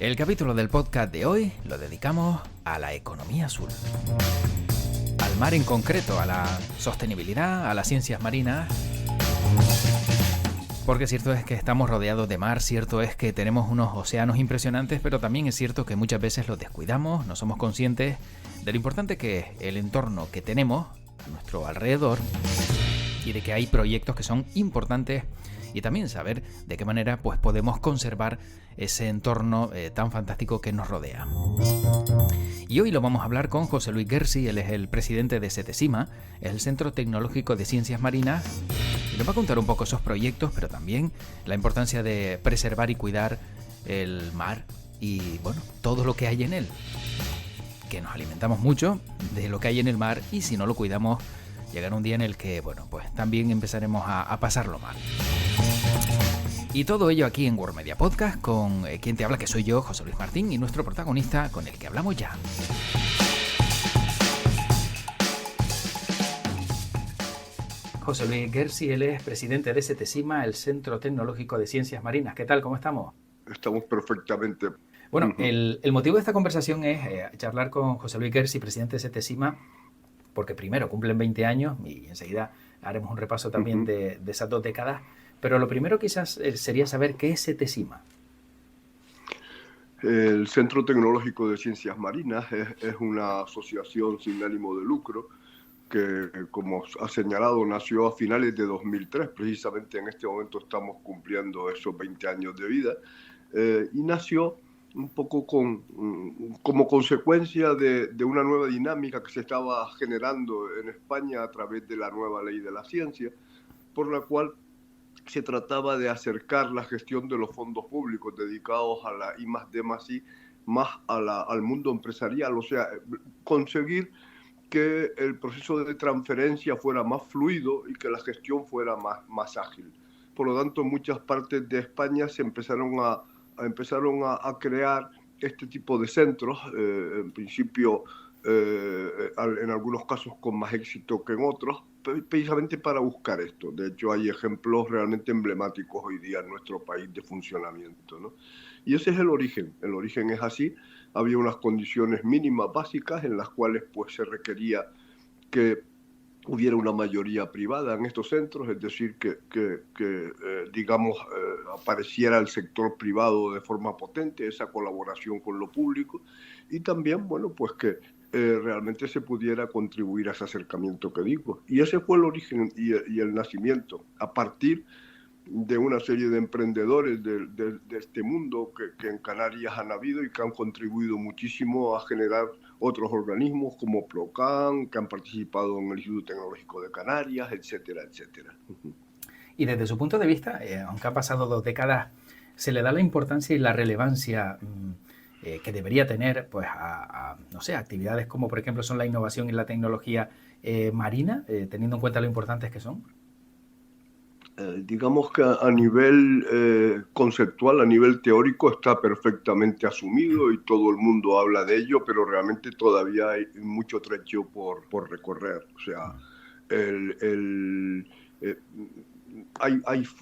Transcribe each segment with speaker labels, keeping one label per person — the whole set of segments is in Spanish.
Speaker 1: El capítulo del podcast de hoy lo dedicamos a la economía azul. Al mar en concreto, a la sostenibilidad, a las ciencias marinas. Porque cierto es que estamos rodeados de mar, cierto es que tenemos unos océanos impresionantes, pero también es cierto que muchas veces los descuidamos, no somos conscientes de lo importante que es el entorno que tenemos a nuestro alrededor y de que hay proyectos que son importantes y también saber de qué manera pues, podemos conservar ese entorno tan fantástico que nos rodea. Y hoy lo vamos a hablar con José Luis Gersi, él es el presidente de CETESIMA, es el Centro Tecnológico de Ciencias Marinas, y nos va a contar un poco esos proyectos, pero también la importancia de preservar y cuidar el mar y bueno, todo lo que hay en él. Que nos alimentamos mucho de lo que hay en el mar y si no lo cuidamos, llegará un día en el que, bueno, pues también empezaremos a pasarlo mal. Y todo ello aquí en World Media Podcast con quien te habla, que soy yo, José Luis Martín, y nuestro protagonista con el que hablamos ya. José Luis Gersi, él es presidente de CETESIMA, el Centro Tecnológico de Ciencias Marinas. ¿Qué tal? ¿Cómo estamos?
Speaker 2: Estamos perfectamente.
Speaker 1: Bueno, el motivo de esta conversación es charlar con José Luis Gersi, presidente de CETESIMA, porque primero cumplen 20 años y enseguida haremos un repaso también de esas 2 décadas. Pero lo primero quizás sería saber qué es CETESIMA.
Speaker 2: El Centro Tecnológico de Ciencias Marinas es una asociación sin ánimo de lucro que, como ha señalado, nació a finales de 2003. Precisamente en este momento estamos cumpliendo esos 20 años de vida. Y nació un poco como consecuencia de una nueva dinámica que se estaba generando en España a través de la nueva ley de la ciencia, por la cual se trataba de acercar la gestión de los fondos públicos dedicados a la I+D+I más al mundo empresarial, o sea, conseguir que el proceso de transferencia fuera más fluido y que la gestión fuera más ágil. Por lo tanto, en muchas partes de España se empezaron a crear este tipo de centros, en principio en algunos casos con más éxito que en otros, precisamente para buscar esto. De hecho, hay ejemplos realmente emblemáticos hoy día en nuestro país de funcionamiento, ¿no? Y ese es el origen. El origen es así. Había unas condiciones mínimas básicas en las cuales pues, se requería que hubiera una mayoría privada en estos centros, es decir, que apareciera el sector privado de forma potente, esa colaboración con lo público, y también, bueno, pues que realmente se pudiera contribuir a ese acercamiento que digo. Y ese fue el origen y el nacimiento, a partir de una serie de emprendedores de este mundo que en Canarias han habido y que han contribuido muchísimo a generar otros organismos como Procan, que han participado en el Instituto Tecnológico de Canarias, etcétera, etcétera.
Speaker 1: Y desde su punto de vista, aunque han pasado 2 décadas, ¿se le da la importancia y la relevancia que debería tener pues, no sé, actividades como por ejemplo son la innovación y la tecnología marina, teniendo en cuenta lo importantes que son?
Speaker 2: Digamos que a nivel conceptual, a nivel teórico, está perfectamente asumido y todo el mundo habla de ello, pero realmente todavía hay mucho trecho por recorrer. O sea,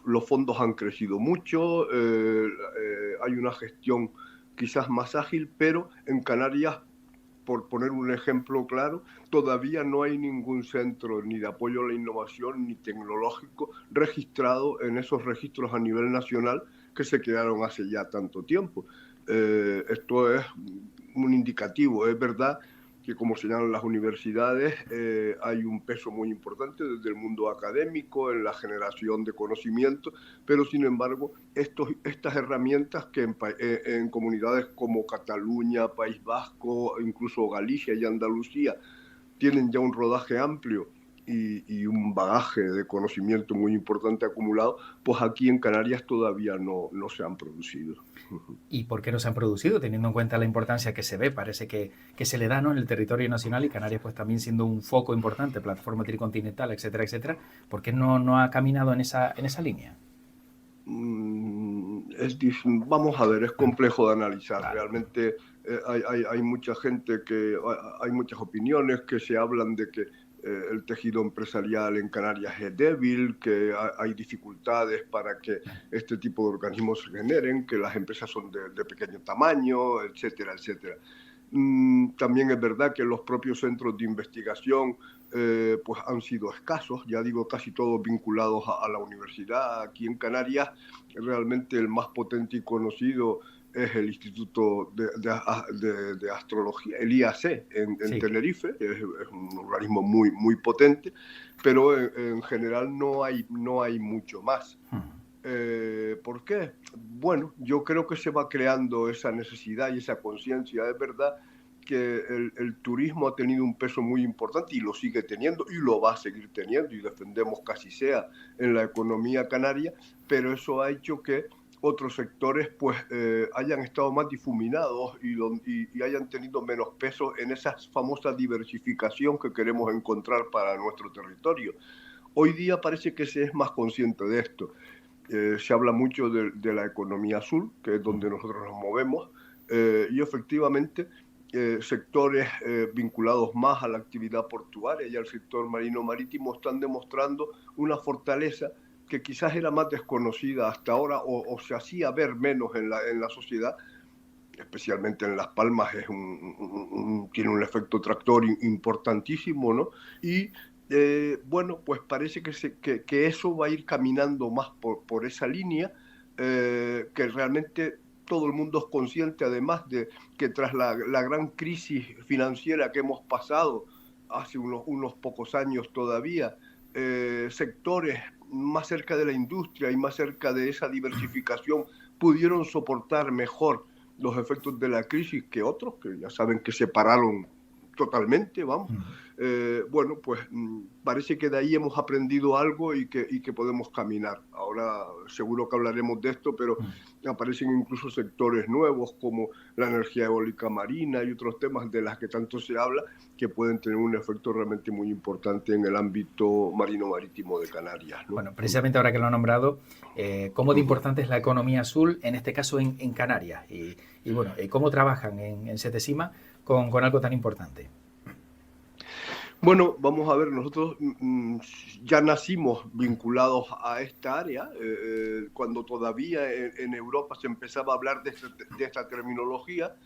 Speaker 2: los fondos han crecido mucho, hay una gestión quizás más ágil, pero en Canarias, por poner un ejemplo claro, todavía no hay ningún centro ni de apoyo a la innovación ni tecnológico registrado en esos registros a nivel nacional que se crearon hace ya tanto tiempo. Esto es un indicativo. Es verdad que, como señalan las universidades, hay un peso muy importante desde el mundo académico en la generación de conocimiento, pero sin embargo estas herramientas que en comunidades como Cataluña, País Vasco, incluso Galicia y Andalucía tienen ya un rodaje amplio y un bagaje de conocimiento muy importante acumulado, pues aquí en Canarias todavía no se han producido.
Speaker 1: ¿Y por qué no se han producido? Teniendo en cuenta la importancia que se ve, parece que se le da, ¿no?, en el territorio nacional y Canarias pues también siendo un foco importante, plataforma tricontinental, etcétera, etcétera. ¿Por qué no ha caminado en esa línea?
Speaker 2: Vamos a ver, es complejo de analizar.
Speaker 1: Claro.
Speaker 2: Realmente hay mucha gente hay muchas opiniones que se hablan de que el tejido empresarial en Canarias es débil, que hay dificultades para que este tipo de organismos se generen, que las empresas son de pequeño tamaño, etcétera, etcétera. También es verdad que los propios centros de investigación pues han sido escasos, ya digo, casi todos vinculados a la universidad. Aquí en Canarias realmente el más potente y conocido es el Instituto de Astrología, el IAC, en Tenerife, es un organismo muy, muy potente, pero en general no hay mucho más. ¿Por qué? Bueno, yo creo que se va creando esa necesidad y esa conciencia. Es verdad que el turismo ha tenido un peso muy importante y lo sigue teniendo y lo va a seguir teniendo, y defendemos que así sea en la economía canaria, pero eso ha hecho que otros sectores pues hayan estado más difuminados y hayan tenido menos peso en esa famosa diversificación que queremos encontrar para nuestro territorio. Hoy día parece que se es más consciente de esto. Se habla mucho de la economía azul, que es donde nosotros nos movemos, y efectivamente sectores vinculados más a la actividad portuaria y al sector marino-marítimo están demostrando una fortaleza que quizás era más desconocida hasta ahora o se hacía ver menos en la sociedad, especialmente en Las Palmas. Tiene un efecto tractor importantísimo, ¿no? Y bueno, pues parece que eso va a ir caminando más por esa línea, que realmente todo el mundo es consciente, además de que tras la gran crisis financiera que hemos pasado hace unos pocos años todavía, sectores más cerca de la industria y más cerca de esa diversificación pudieron soportar mejor los efectos de la crisis que otros, que ya saben que se pararon totalmente, vamos. Bueno, pues parece que de ahí hemos aprendido algo y que podemos caminar. Ahora seguro que hablaremos de esto, pero aparecen incluso sectores nuevos como la energía eólica marina y otros temas de las que tanto se habla, que pueden tener un efecto realmente muy importante en el ámbito marino-marítimo de Canarias, ¿no?
Speaker 1: Bueno, precisamente ahora que lo ha nombrado, ¿cómo de importante es la economía azul, en este caso en Canarias? Y bueno, ¿cómo trabajan en Setesima con algo tan importante?
Speaker 2: Bueno, vamos a ver, nosotros ya nacimos vinculados a esta área, cuando todavía en Europa se empezaba a hablar de esta terminología,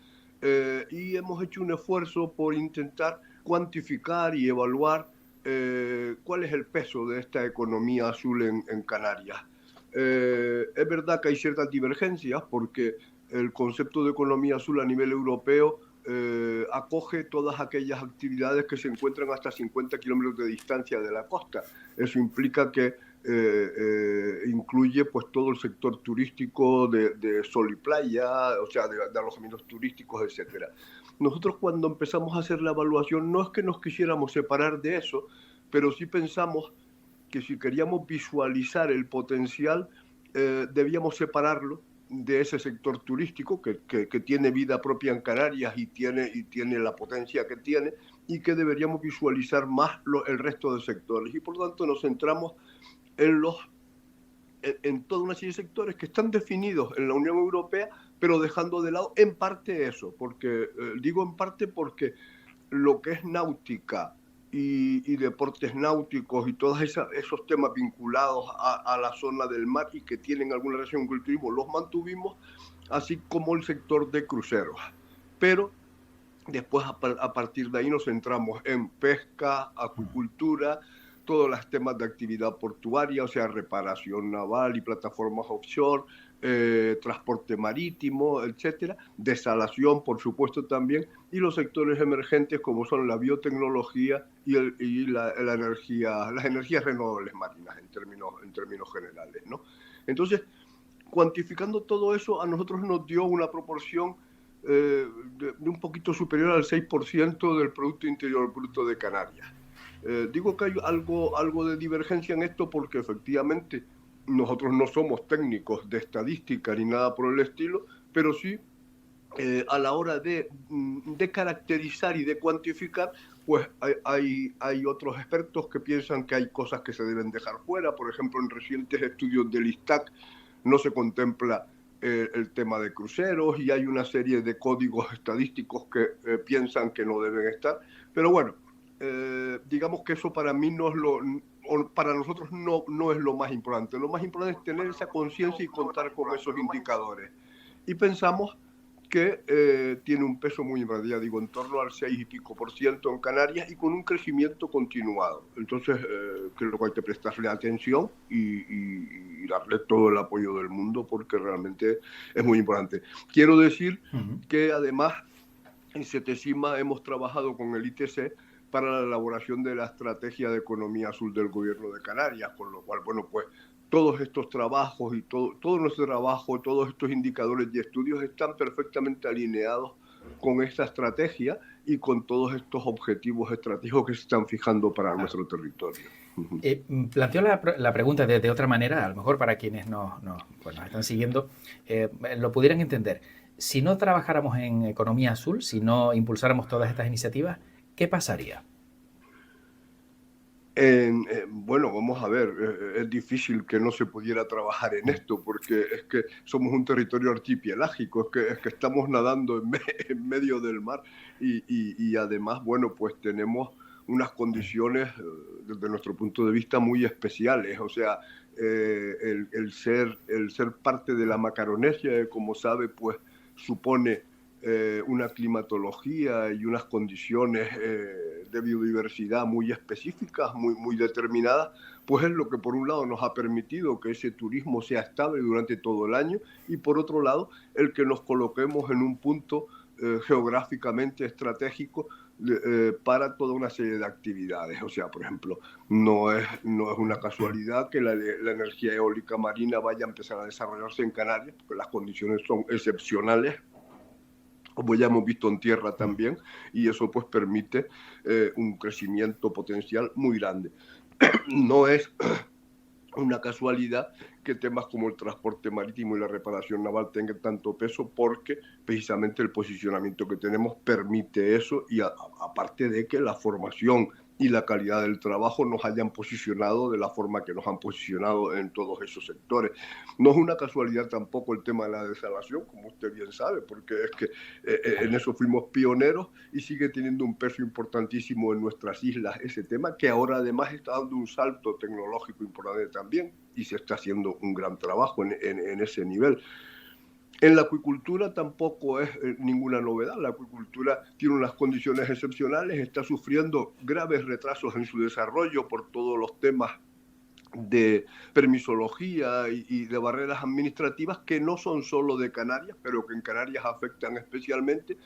Speaker 2: y hemos hecho un esfuerzo por intentar cuantificar y evaluar cuál es el peso de esta economía azul en Canarias. Es verdad que hay ciertas divergencias porque el concepto de economía azul a nivel europeo acoge todas aquellas actividades que se encuentran hasta 50 kilómetros de distancia de la costa. Eso implica que incluye pues todo el sector turístico de sol y playa, o sea, de alojamientos turísticos, etcétera. Nosotros cuando empezamos a hacer la evaluación no es que nos quisiéramos separar de eso, pero sí pensamos que si queríamos visualizar el potencial, debíamos separarlo de ese sector turístico que tiene vida propia en Canarias y tiene la potencia que tiene, y que deberíamos visualizar más el resto de sectores. Y por lo tanto nos centramos en toda una serie de sectores que están definidos en la Unión Europea, pero dejando de lado en parte eso, porque digo en parte porque lo que es náutica y deportes náuticos y todos esos temas vinculados a la zona del mar y que tienen alguna relación con el turismo, los mantuvimos, así como el sector de cruceros. Pero después a partir de ahí nos centramos en pesca, acuicultura, todos los temas de actividad portuaria, o sea, reparación naval y plataformas offshore, transporte marítimo, etcétera, desalación, por supuesto, también, y los sectores emergentes como son la biotecnología y las energías renovables marinas en términos generales, ¿no? Entonces, cuantificando todo eso, a nosotros nos dio una proporción de un poquito superior al 6% del Producto Interior Bruto de Canarias. Digo que hay algo de divergencia en esto porque efectivamente nosotros no somos técnicos de estadística ni nada por el estilo, pero sí a la hora de caracterizar y de cuantificar, pues hay otros expertos que piensan que hay cosas que se deben dejar fuera. Por ejemplo, en recientes estudios del ISTAC no se contempla el tema de cruceros, y hay una serie de códigos estadísticos que piensan que no deben estar. Pero bueno, digamos que eso para mí no es lo, o para nosotros no es lo más importante. Lo más importante es tener esa conciencia y contar con esos indicadores. Y pensamos que tiene un peso muy importante, ya digo, en torno al 6 y pico por ciento en Canarias y con un crecimiento continuado. Entonces, creo que hay que prestarle atención y darle todo el apoyo del mundo porque realmente es muy importante. Quiero decir que además en CETESIMA hemos trabajado con el ITC para la elaboración de la estrategia de economía azul del gobierno de Canarias, con lo cual, bueno, pues todos estos trabajos y todo nuestro trabajo, todos estos indicadores y estudios están perfectamente alineados con esta estrategia y con todos estos objetivos estratégicos que se están fijando para nuestro territorio.
Speaker 1: Planteo la pregunta de otra manera, a lo mejor para quienes nos están siguiendo, lo pudieran entender. Si no trabajáramos en economía azul, si no impulsáramos todas estas iniciativas, ¿qué pasaría?
Speaker 2: Bueno, vamos a ver, es difícil que no se pudiera trabajar en esto porque es que somos un territorio archipelágico, es que estamos nadando en medio del mar y además, bueno, pues tenemos unas condiciones desde nuestro punto de vista muy especiales, o sea, el ser parte de la Macaronesia, como sabe, pues supone una climatología y unas condiciones de biodiversidad muy específicas, muy determinadas, pues es lo que por un lado nos ha permitido que ese turismo sea estable durante todo el año y por otro lado el que nos coloquemos en un punto geográficamente estratégico para toda una serie de actividades. O sea, por ejemplo, no es una casualidad que la energía eólica marina vaya a empezar a desarrollarse en Canarias, porque las condiciones son excepcionales, como ya hemos visto en tierra también, y eso pues permite un crecimiento potencial muy grande. No es una casualidad que temas como el transporte marítimo y la reparación naval tengan tanto peso porque precisamente el posicionamiento que tenemos permite eso y aparte de que la formación y la calidad del trabajo nos hayan posicionado de la forma que nos han posicionado en todos esos sectores. No es una casualidad tampoco el tema de la desalación, como usted bien sabe, porque es que en eso fuimos pioneros y sigue teniendo un peso importantísimo en nuestras islas ese tema, que ahora además está dando un salto tecnológico importante también y se está haciendo un gran trabajo en ese nivel. En la acuicultura tampoco es ninguna novedad. La acuicultura tiene unas condiciones excepcionales, está sufriendo graves retrasos en su desarrollo por todos los temas de permisología y de barreras administrativas que no son solo de Canarias, pero que en Canarias afectan especialmente.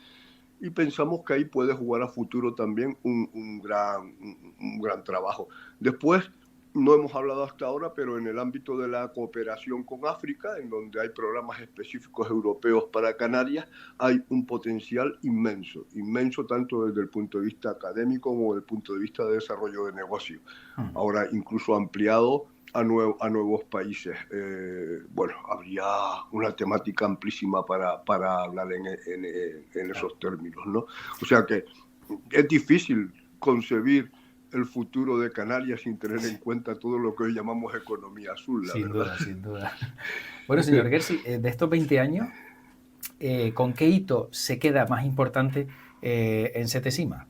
Speaker 2: Y pensamos que ahí puede jugar a futuro también un gran trabajo. Después, no hemos hablado hasta ahora, pero en el ámbito de la cooperación con África, en donde hay programas específicos europeos para Canarias, hay un potencial inmenso, inmenso tanto desde el punto de vista académico como desde el punto de vista de desarrollo de negocio. Ahora incluso ampliado a nuevos países. Bueno, habría una temática amplísima para hablar en esos términos, ¿no? O sea que es difícil concebir el futuro de Canarias sin tener en cuenta todo lo que hoy llamamos economía azul, la
Speaker 1: sin
Speaker 2: verdad.
Speaker 1: Duda, sin duda. Bueno, señor Gersi, de estos 20 años, ¿con qué hito se queda más importante en CETESIMA?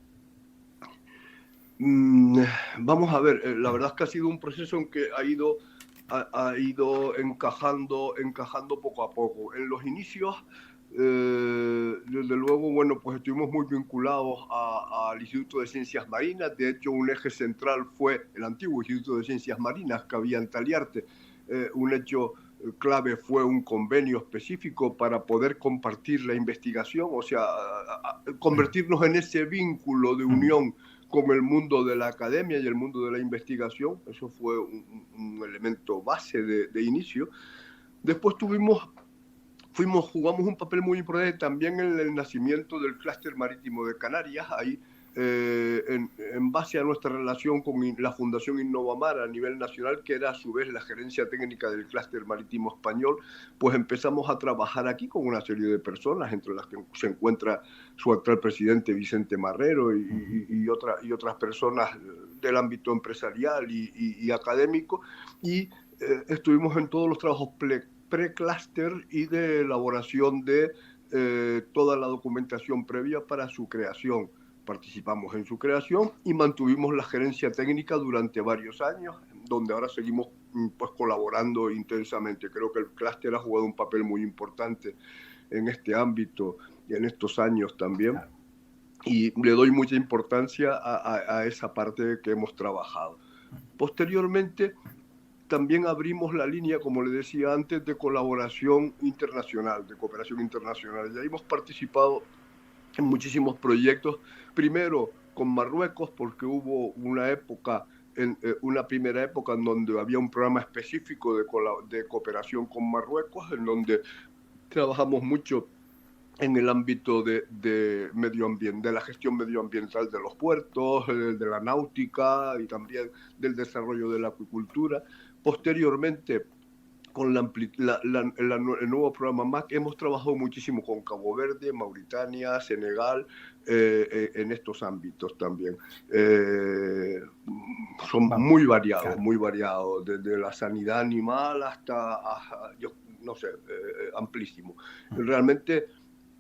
Speaker 2: Vamos a ver, la verdad es que ha sido un proceso en que ha ido encajando poco a poco. En los inicios, desde luego, bueno, pues estuvimos muy vinculados al Instituto de Ciencias Marinas. De hecho, un eje central fue el antiguo Instituto de Ciencias Marinas que había en Taliarte. Un hecho clave fue un convenio específico para poder compartir la investigación, o sea, convertirnos en ese vínculo de unión con el mundo de la academia y el mundo de la investigación. Eso fue un elemento base de inicio. Después jugamos un papel muy importante también en el nacimiento del clúster marítimo de Canarias. Ahí, en base a nuestra relación con la Fundación Innovamar a nivel nacional, que era a su vez la gerencia técnica del clúster marítimo español, pues empezamos a trabajar aquí con una serie de personas, entre las que se encuentra su actual presidente Vicente Marrero y otras personas del ámbito empresarial y académico, y estuvimos en todos los trabajos pre-clúster y de elaboración de toda la documentación previa para su creación. participamos en su creación y mantuvimos la gerencia técnica durante varios años, donde ahora seguimos pues colaborando intensamente. Creo que el clúster ha jugado un papel muy importante en este ámbito y en estos años también.
Speaker 1: Claro.
Speaker 2: Y le doy mucha importancia a esa parte que hemos trabajado. Posteriormente, también abrimos la línea, como le decía antes, de colaboración internacional, de cooperación internacional. Ya hemos participado en muchísimos proyectos, primero con Marruecos, porque hubo una época, una primera época en donde había un programa específico de cooperación con Marruecos, en donde trabajamos mucho en el ámbito de medio ambiente, de la gestión medioambiental de los puertos, de la náutica y también del desarrollo de la acuicultura. Posteriormente, con el nuevo programa MAC, hemos trabajado muchísimo con Cabo Verde, Mauritania, Senegal, en estos ámbitos también. Son muy variados, desde la sanidad animal hasta, yo no sé, amplísimo. Realmente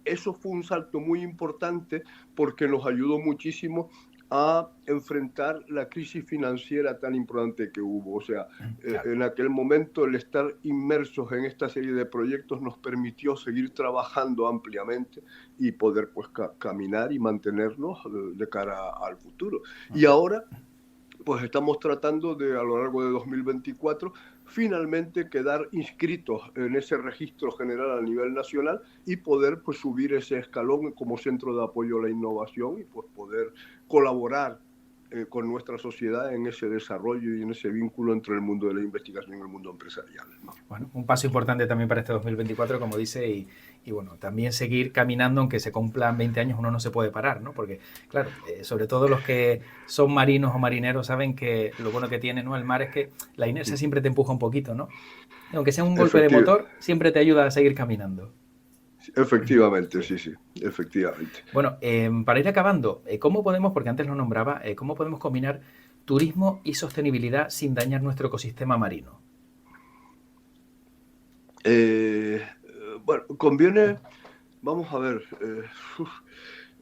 Speaker 2: eso fue un salto muy importante porque nos ayudó muchísimo a enfrentar la crisis financiera tan importante que hubo. O sea, en aquel momento el estar inmersos en esta serie de proyectos nos permitió seguir trabajando ampliamente y poder pues caminar y mantenernos de cara al futuro. Y ahora pues estamos tratando de, a lo largo de 2024, finalmente quedar inscritos en ese registro general a nivel nacional y poder pues subir ese escalón como centro de apoyo a la innovación y pues poder colaborar con nuestra sociedad en ese desarrollo y en ese vínculo entre el mundo de la investigación y el mundo empresarial, ¿no?
Speaker 1: Bueno, un paso importante también para este 2024, como dice, y bueno, también seguir caminando, aunque se cumplan 20 años, uno no se puede parar, ¿no? Porque, claro, sobre todo los que son marinos o marineros saben que lo bueno que tiene, ¿no?, el mar es que la inercia siempre te empuja un poquito, ¿no? Y aunque sea un golpe de motor, siempre te ayuda a seguir caminando.
Speaker 2: Efectivamente, sí, efectivamente.
Speaker 1: Bueno, para ir acabando, ¿cómo podemos, porque antes lo nombraba, cómo podemos combinar turismo y sostenibilidad sin dañar nuestro ecosistema marino?
Speaker 2: Bueno, conviene, vamos a ver,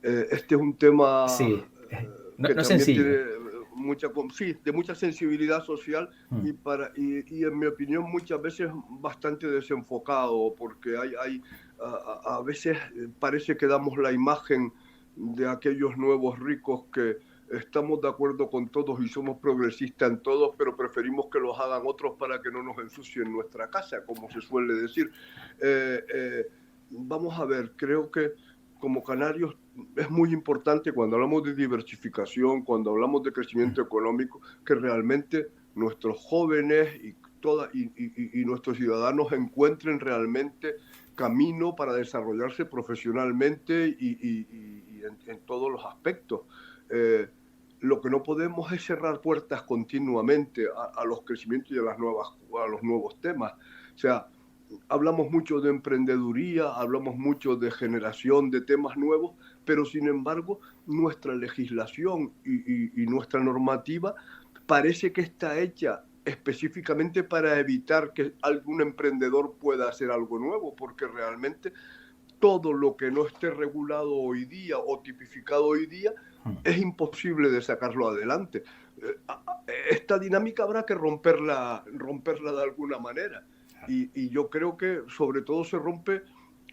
Speaker 2: este es un tema
Speaker 1: sí, no
Speaker 2: que
Speaker 1: es
Speaker 2: también
Speaker 1: sencillo.
Speaker 2: Tiene de mucha sensibilidad social y en mi opinión muchas veces bastante desenfocado, porque a veces parece que damos la imagen de aquellos nuevos ricos que estamos de acuerdo con todos y somos progresistas en todos, pero preferimos que los hagan otros para que no nos ensucien nuestra casa, como se suele decir. Vamos a ver, creo que como canarios es muy importante cuando hablamos de diversificación, cuando hablamos de crecimiento económico, que realmente nuestros jóvenes y nuestros ciudadanos encuentren realmente camino para desarrollarse profesionalmente y en todos los aspectos. Lo que no podemos es cerrar puertas continuamente a los crecimientos y a los nuevos temas. O sea, hablamos mucho de emprendeduría, hablamos mucho de generación de temas nuevos, pero sin embargo nuestra legislación y nuestra normativa parece que está hecha específicamente para evitar que algún emprendedor pueda hacer algo nuevo, porque realmente todo lo que no esté regulado hoy día o tipificado hoy día es imposible de sacarlo adelante. Esta dinámica habrá que romperla de alguna manera. Y yo creo que sobre todo se rompe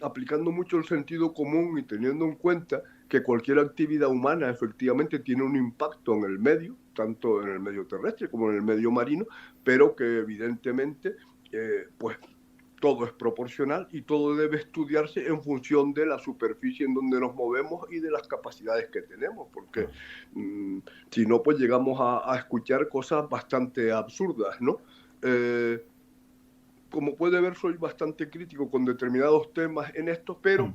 Speaker 2: aplicando mucho el sentido común y teniendo en cuenta que cualquier actividad humana efectivamente tiene un impacto en el medio, tanto en el medio terrestre como en el medio marino, pero que evidentemente pues todo es proporcional y todo debe estudiarse en función de la superficie en donde nos movemos y de las capacidades que tenemos, porque si no, pues llegamos a escuchar cosas bastante absurdas, ¿no? Como puede ver, soy bastante crítico con determinados temas en esto, pero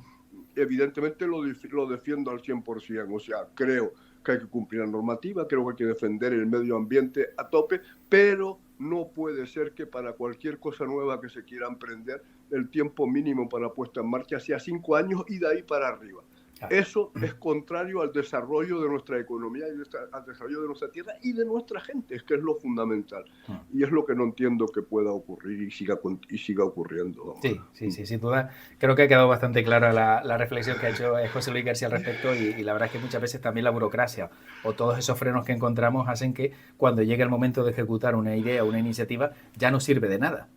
Speaker 2: evidentemente lo defiendo al 100%. O sea, creo que hay que cumplir la normativa, creo que hay que defender el medio ambiente a tope, pero no puede ser que para cualquier cosa nueva que se quiera emprender, el tiempo mínimo para puesta en marcha sea 5 años y de ahí para arriba. Eso es contrario al desarrollo de nuestra economía, al desarrollo de nuestra tierra y de nuestra gente, es que es lo fundamental. Y es lo que no entiendo que pueda ocurrir y siga ocurriendo.
Speaker 1: Sí, sin duda. Creo que ha quedado bastante clara la reflexión que ha hecho José Luis García al respecto y la verdad es que muchas veces también la burocracia o todos esos frenos que encontramos hacen que cuando llegue el momento de ejecutar una idea o una iniciativa ya no sirve de nada.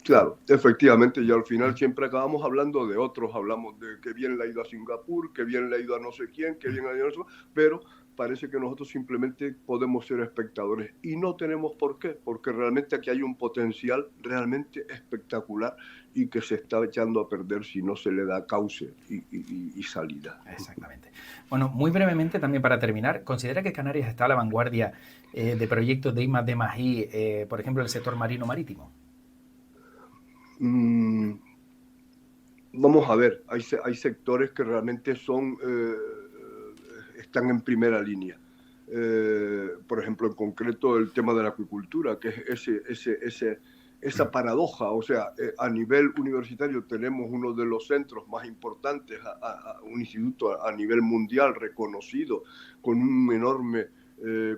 Speaker 2: Claro, efectivamente, y al final siempre acabamos hablando de otros, hablamos de que bien le ha ido a Singapur, que bien le ha ido a no sé quién, que bien le ha ido a no sé quién, pero parece que nosotros simplemente podemos ser espectadores y no tenemos por qué, porque realmente aquí hay un potencial realmente espectacular y que se está echando a perder si no se le da cauce y salida.
Speaker 1: Exactamente. Bueno, muy brevemente también para terminar, ¿considera que Canarias está a la vanguardia de proyectos de I+D+I, por ejemplo, el sector marino-marítimo?
Speaker 2: Vamos a ver, hay sectores que realmente están en primera línea. Por ejemplo, en concreto el tema de la acuicultura, que es esa paradoja. O sea, a nivel universitario tenemos uno de los centros más importantes, un instituto a nivel mundial reconocido, con un enorme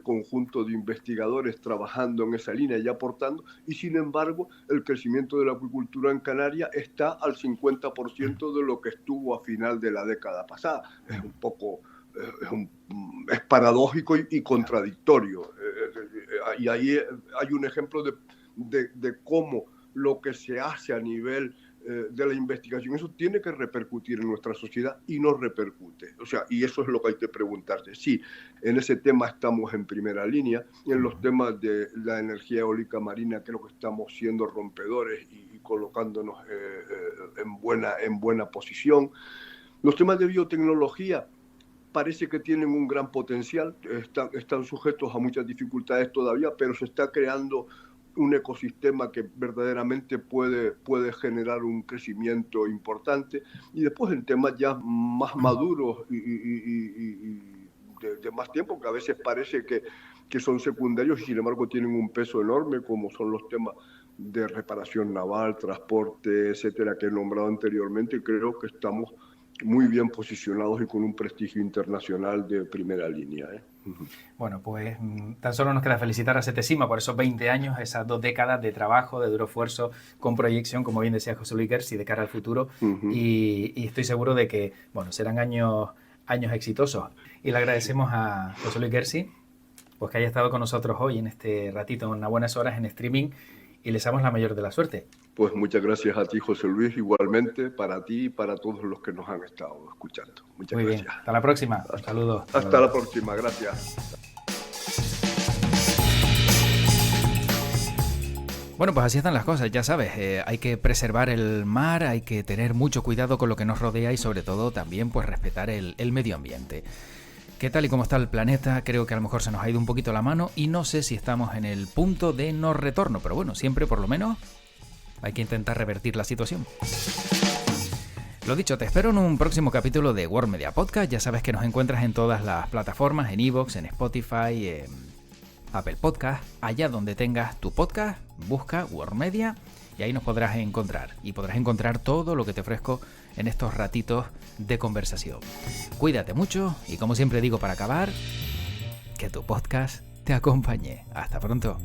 Speaker 2: conjunto de investigadores trabajando en esa línea y aportando, y sin embargo el crecimiento de la acuicultura en Canarias está al 50% de lo que estuvo a final de la década pasada. Es un poco, es paradójico y contradictorio, y ahí hay un ejemplo de cómo lo que se hace a nivel de la investigación, eso tiene que repercutir en nuestra sociedad y no repercute. O sea, y eso es lo que hay que preguntarse. Sí, en ese tema estamos en primera línea, en los temas de la energía eólica marina creo que estamos siendo rompedores y colocándonos en buena posición. Los temas de biotecnología parece que tienen un gran potencial, están sujetos a muchas dificultades todavía, pero se está creando un ecosistema que verdaderamente puede generar un crecimiento importante. Y después en temas ya más maduros y de más tiempo, que a veces parece que son secundarios y sin embargo tienen un peso enorme, como son los temas de reparación naval, transporte, etcétera, que he nombrado anteriormente, y creo que estamos muy bien posicionados y con un prestigio internacional de primera línea.
Speaker 1: Bueno, pues tan solo nos queda felicitar a Setesima por esos 20 años, esas 2 décadas de trabajo, de duro esfuerzo, con proyección, como bien decía José Luis García, de cara al futuro. Y estoy seguro de que, bueno, serán años exitosos. Y le agradecemos a José Luis García pues que haya estado con nosotros hoy en este ratito, en unas buenas horas en streaming, y les damos la mayor de la suerte.
Speaker 2: Pues muchas gracias a ti, José Luis, igualmente para ti y para todos los que nos han estado escuchando. Muchas
Speaker 1: Muy
Speaker 2: gracias.
Speaker 1: Bien. Hasta la próxima. Un saludo.
Speaker 2: Hasta la próxima. Gracias.
Speaker 1: Bueno, pues así están las cosas, ya sabes, hay que preservar el mar, hay que tener mucho cuidado con lo que nos rodea y sobre todo también pues respetar el medio ambiente. ¿Qué tal y cómo está el planeta? Creo que a lo mejor se nos ha ido un poquito la mano y no sé si estamos en el punto de no retorno, pero bueno, siempre por lo menos hay que intentar revertir la situación. Lo dicho, te espero en un próximo capítulo de World Media Podcast. Ya sabes que nos encuentras en todas las plataformas, en iVoox, en Spotify, en Apple Podcast. Allá donde tengas tu podcast, busca World Media y ahí nos podrás encontrar. Y podrás encontrar todo lo que te ofrezco en estos ratitos de conversación. Cuídate mucho y como siempre digo para acabar, que tu podcast te acompañe. Hasta pronto.